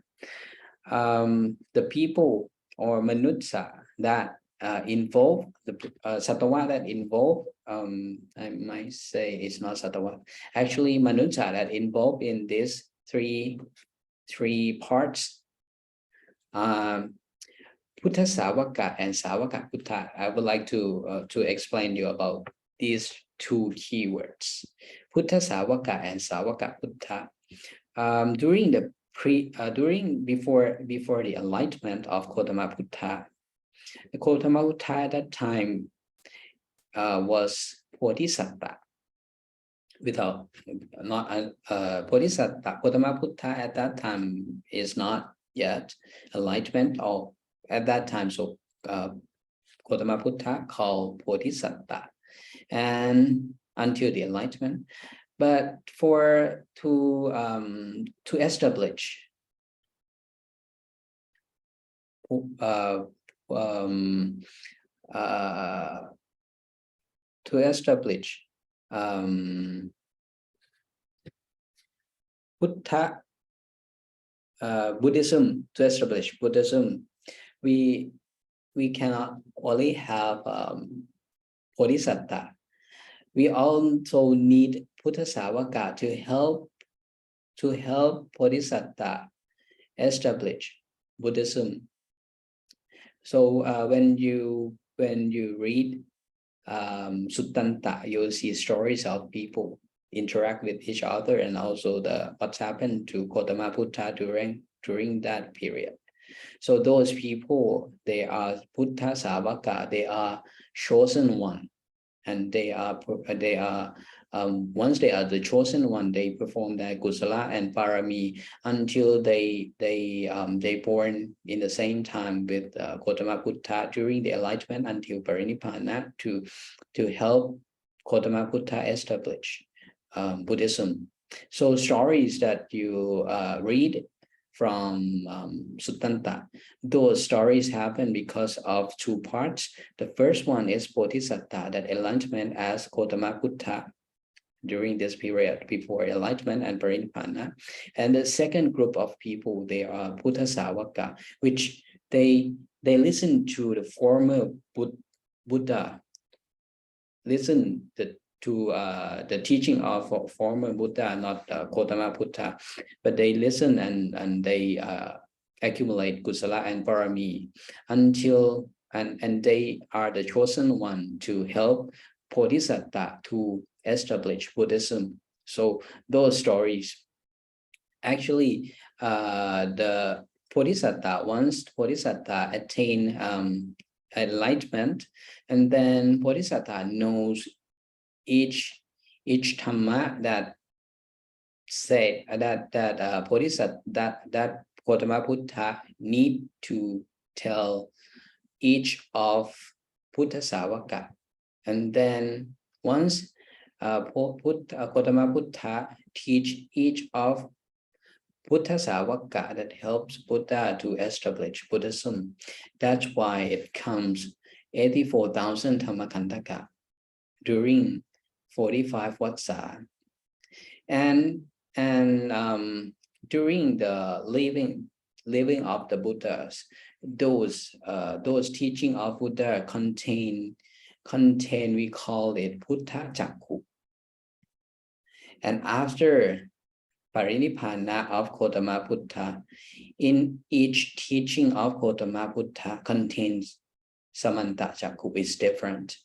The people or Manutsa that involve the Sattva that involve, I might say it's not Sattva, actually Manutsa that involved in these three parts. Buddha Savaka and Savaka Buddha. I would like to explain you about these two keywords, Buddha Savaka and Savaka Buddha. Before the enlightenment of Gautama Buddha, Gautama Buddha at that time was Bodhisattva. Without Bodhisattva, Gautama Buddha at that time is not yet enlightenment, or at that time, so Gautama Buddha called Bodhisattva, and until the enlightenment. But to establish Buddha Buddhism, to establish Buddhism, we cannot only have Bodhisattva. We also need Buddha Savaka to help Bodhisattva establish Buddhism. So when you read Suttanta, you'll see stories of people interact with each other, and also what's happened to Gautama Buddha during that period. So those people, they are Buddha Savaka, they are chosen one, and they are once they are the chosen one, they perform their kusala and parami until they born in the same time with Gautama Buddha during the enlightenment until Parinibbana to help Gautama Buddha establish Buddhism. So stories that you read from Suttanta, those stories happen because of two parts. The first one is Bodhisattva, that enlightenment as Gautama Buddha during this period before enlightenment and Parinibbana. And the second group of people, they are Buddha Savaka, which they listen to the former Buddha, listen to the teaching of former Buddha, not Gautama Buddha, but they listen and they accumulate kusala and parami until and they are the chosen one to help Bodhisattva to establish Buddhism. So those stories, actually, the Bodhisattva, once Bodhisattva attain enlightenment, and then Bodhisattva knows each Dhamma that said that Bodhisattva, that Gautama Buddha need to tell each of Buddha Savaka. And then once Gautama Buddha teach each of Buddha Savaka, that helps Buddha to establish Buddhism. That's why it comes 84,000 Dhammakantaka during 45 Vatsa. And during the living of the Buddhas, those teaching of Buddha contain, we call it Buddha Chakku. And after Parinibbana of Gautama Buddha, in each teaching of Gautama Buddha contains Samanta Chakku is different.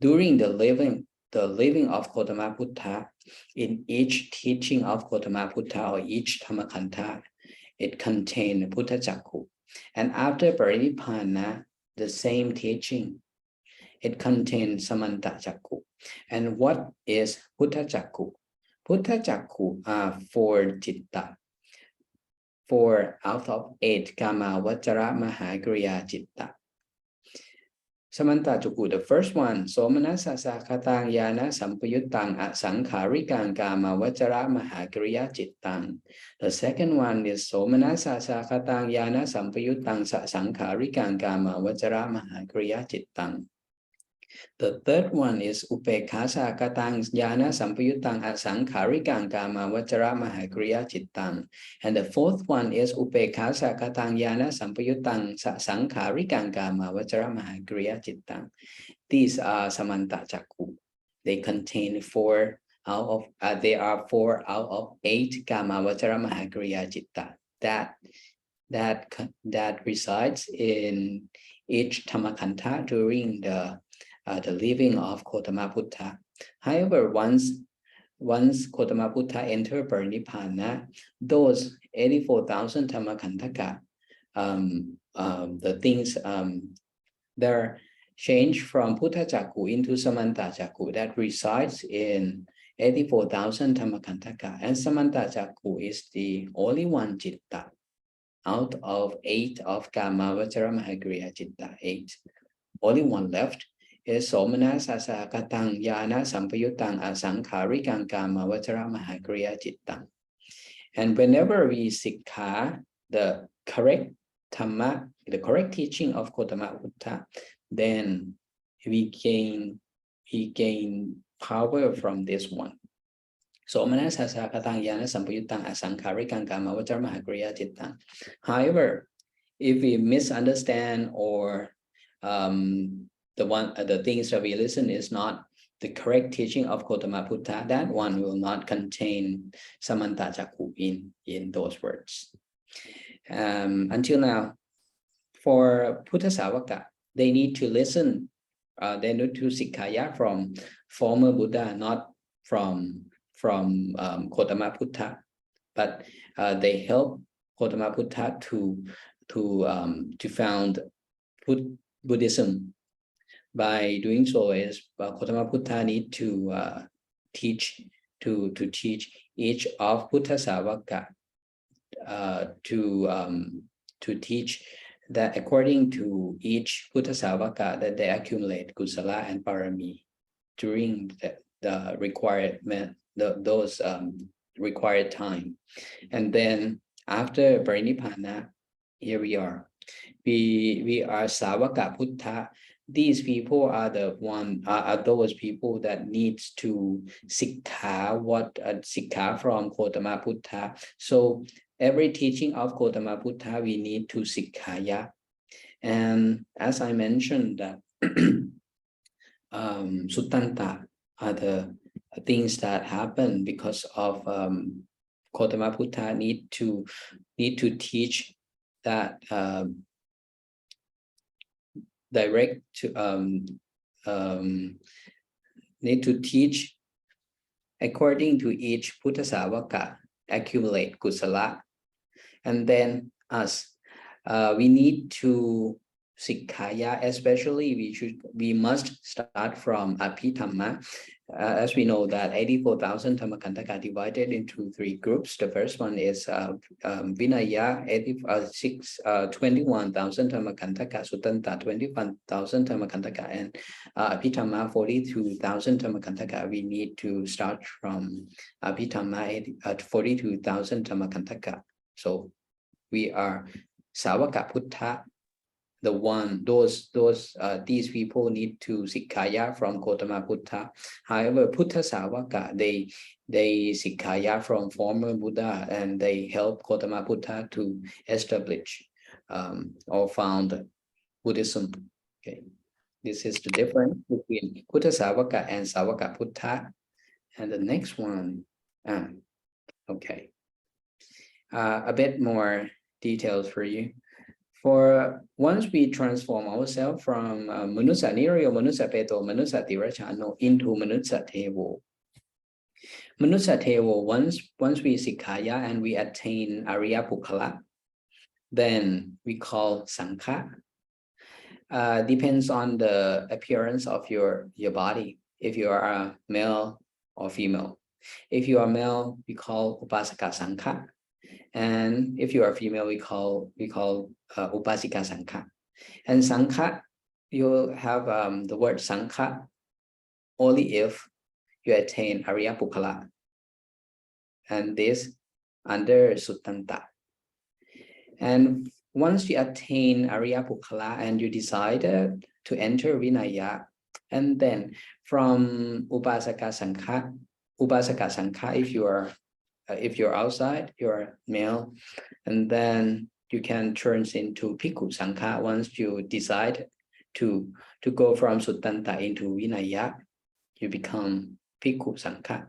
During the living the living of Gautama Buddha, in each teaching of Gautama Buddha or each Dhammakanta, it contained Buddha Jakku. And after Parinibbana, the same teaching, it contains Samanta Jakku. And what is Buddha Jakku? Buddha Jakku are 4 Citta. 4 out of 8 Kama Vajara Mahagriya Citta. Samanta Jakku, the first one, Somanasa Sakatang Yana Sampayutang Asankharikang Kama Vajara Mahagriya Cittang. The second one is Somanasa Sakatang Yana Sampayutang Asankharikang Kama Vajara Mahagriya Cittang. The third one is Upekasa Katang Jnana Sampayutang Asankharikang Kama Vajara Mahagriya Cittang. And the fourth one is Upekasa Katang Jnana Sampayutang Asankharikang Kama Vajara Mahagriya Cittang. These are Samanta Jakku. They contain 4 out of they are 4 out of 8 Kama Vajara Mahagriya Citta that resides in each Dhammakanta during the living of Gautama Buddha. However, once Gautama Buddha entered Parinibbana, those 84,000 Dhammakantaka, the things they're changed from Buddha Jakku into Samanta Jakku that resides in 84,000 Dhammakantaka, and Samanta Jakku is the only one Citta out of 8 of Kama Vajara Mahagriya Citta, 8. Only one left is Somana Sasakatang Yana Sampayutang Asankharikang Kama Vajara Mahagriya Cittang. And whenever we Sikkha the correct Dhamma, the correct teaching of Gautama Buddha, then we gain power from this one. Somana Sasakatang Yana Sampayutang Asankharikang Kama Vajara Mahagriya Cittang. However, if we misunderstand or the things that we listen is not the correct teaching of Gautama Buddha, that one will not contain Samanta Jakku in those words. Until now, for Buddha Savaka, they need to listen, they need to Sikkha from former Buddha, not from Gautama Buddha, but they help Gautama Buddha to found Buddhism. By doing so, is Gautama Buddha need to teach each of Buddha Savaka to teach that according to each Buddha Savaka that they accumulate Kusala and Parami during the requirement, those required time. And then after Parinibbana, here we are. We are Savaka Buddha. These people are those people that needs to Sikkha Sikkha from Gautama Buddha. So every teaching of Gautama Buddha, we need to Sikkha. And as I mentioned, that Suttanta are the things that happen because of Gautama Buddha need to teach that direct to need to teach according to each Buddha Savaka, accumulate Kusala, and then us. We need to Sikkha, especially we must start from Abhidhamma. As we know that 84,000 Dhammakantaka divided into 3 groups. The first one is Vinaya, 21,000 Dhammakantaka, Suttanta, 21,000 Dhammakantaka, and Abhidhamma, 42,000 Dhammakantaka. We need to start from Abhidhamma at 42,000 Dhammakantaka. So we are Savaka Buddha. These people need to Sikkha from Gautama Buddha. However, Buddha Savaka, they Sikkha from former Buddha, and they help Gautama Buddha to establish or found Buddhism. Okay, this is the difference between Buddha Savaka and Savaka Buddha. And the next one, okay, a bit more details for you. For once we transform ourselves from Manusa Nirayo, Manusa Peto, Manusa Tirachano into Manusa Tevo. Manusa Tevo, once we Sikkaya and we attain Arya Pukala, then we call Sankha. Depends on the appearance of your body, if you are a male or female. If you are male, we call Upasaka Sankha. And if you are female, we call Upasika Sankha. And Sankha, you have the word Sankha only if you attain Arya Pukala. And this under Suttanta. And once you attain Arya Pukala and you decided to enter Vinaya, and then from Upasaka Sankha, if you're outside, you're male, and then you can turn into Bhikkhu Sankha once you decide to go from Suttanta into Vinaya, you become Bhikkhu Sankha.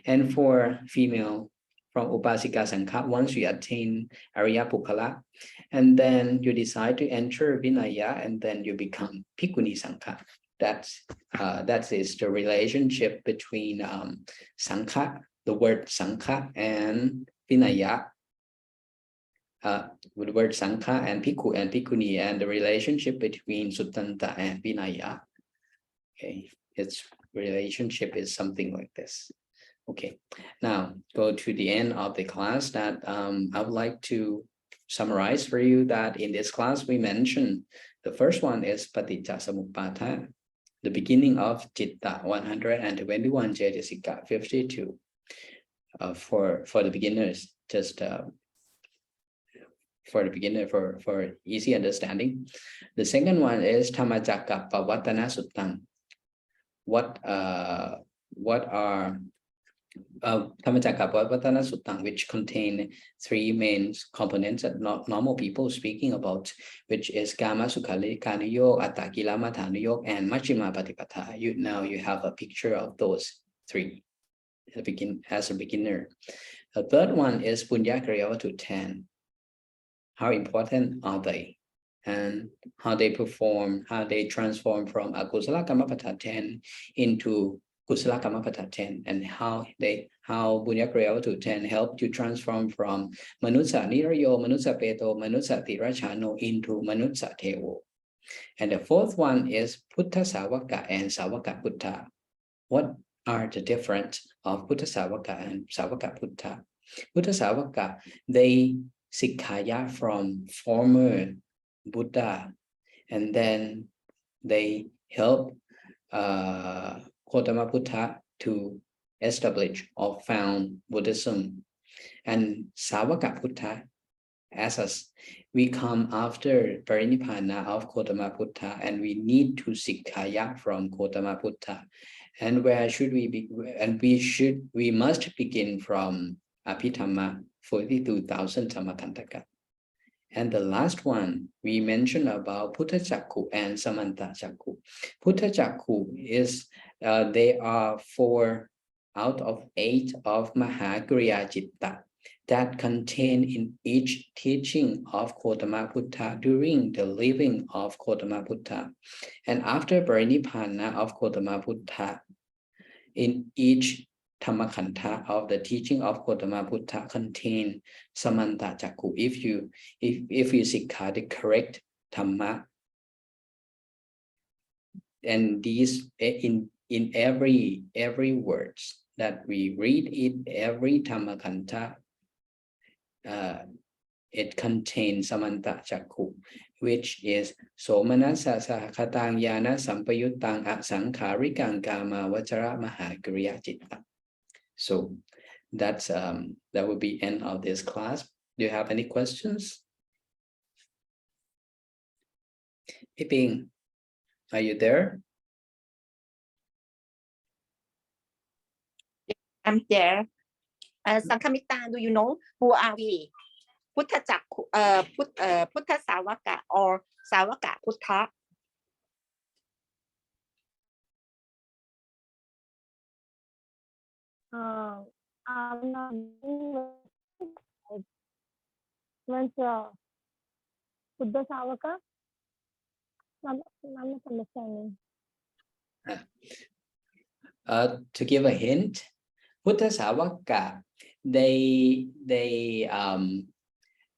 And for female, from Upasika Sankha, once you attain Arya Pukala, and then you decide to enter Vinaya, and then you become Bhikkhuni Sankha. That is the relationship between Sankha, the word Sankha, and Vinaya. With the word Sankha and Bhikkhu and Bhikkhuni, and the relationship between Suttanta and Vinaya. Okay, its relationship is something like this. Okay, now go to the end of the class that I would like to summarize for you that in this class we mentioned the first one is Paticca Samuppada, the beginning of Citta, 121 Cetasika, 52 for the beginners, just for the beginner, for easy understanding. The second one is Dhammacakka Pavattana Suttam. What are Dhammacakka Pavattana Suttam, which contain three main components that normal people speaking about, which is Kama Sukha Kanuyog, Attakila and Majjhima Patipatha. Now you have a picture of those three as a beginner. The third one is Punya Kriyavattu 10. How important are they? And how they perform, how they transform from Akusala Kamapatha 10 into Kusala Kamapatha 10, and how Punya Kriyavattu 10 help to transform from Manusa Nirayo, Manusa Peto, Manusa Tirachano into Manusa Tevo. And the fourth one is Puttha Savaka and Savaka Puttha. What are the difference of Puttha Savaka and Savaka Puttha? Puttha Savaka, they Sikkaya from former Buddha, and then they help Gautama Buddha to establish or found Buddhism. And Savaka Buddha, as us, we come after Parinibbana of Gautama Buddha, and we need to Sikkaya from Gautama Buddha. And where should we be? And we must begin from Abhidhamma 42,000 Dhammakantaka. And the last one, we mentioned about Puttha Cakku and Samanta Cakku. Puttha Cakku is, they are 4 out of 8 of Mahakriya Citta that contain in each teaching of Gautama Buddha during the living of Gautama Buddha. And after Parinibbana of Gautama Buddha, in each Dhammakanta of the teaching of Gautama Buddha contain Samanta Cakku. If you Sikkha the correct Dhamma, and these in every words that we read in every Dhammakanta, it contains Samanta Cakku, which is Somanasa Sakhatang Yana Sampayuttang Asankharikang Kama Vachara Mahakriya Citta. So that will be end of this class. Do you have any questions? Piping, are you there?
I'm there. Sankhamita, do you know who are we? Puttha Cakku, Puttha Savaka or Savaka Puttha?
I'm not sure. Buddha Savaka. I'm not understanding.
To give a hint, Buddha Savaka, they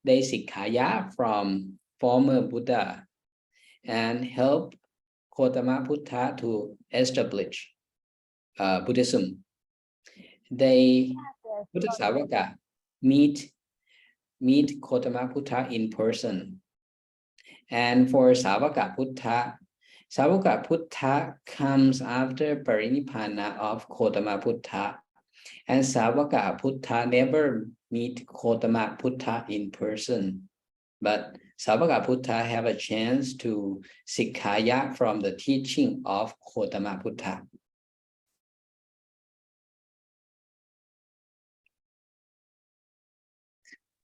Sikkha from former Buddha and help Gautama Buddha to establish Buddhism. They
Yes.
Buddha Savaka meet Gautama Buddha in person. And for Savaka Buddha comes after Parinibbana of Gautama Buddha. And Savaka Buddha never meet Gautama Buddha in person. But Savaka Buddha have a chance to Sikkha from the teaching of Gautama Buddha.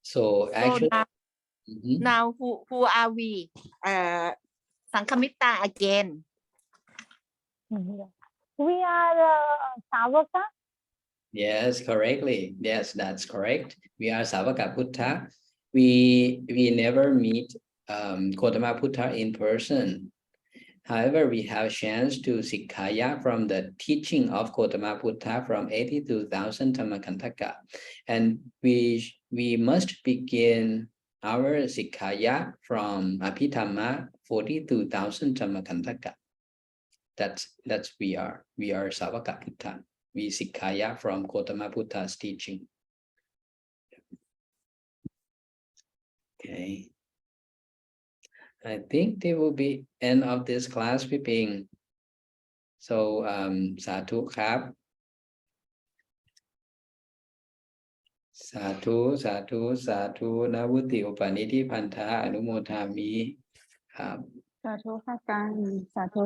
So actually,
now who are we? Sanghamitta again.
We are Savaka.
yes, correctly. Yes, that's correct. We are Savaka Buddha. We never meet Gautama Buddha in person. However, we have chance to Sikkha from the teaching of Gautama Buddha from 82,000 Dhammakantaka. And we must begin our Sikkha from Abhidhamma 42,000 Dhammakantaka. That's we are Savaka Buddha. We Sikkha from Gautama Buddha's teaching. Okay. I think they will be end of this class being. So sá thú ครับ สาธุนะวุติอุปนิธิพันธะอนุโมทามิครับ
สาธุค่ะกันสาธุ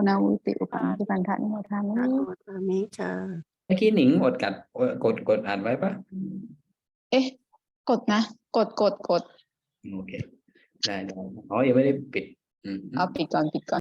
นาวุติอุปนิธิพันธะนิโมทามิ
เมื่อกี้หนิงอดกดอ่านไว้ปะ
เอ๊ะกดนะกด
โอเคได้อ๋อยังไม่ได้ปิด
เอาปิดก่อน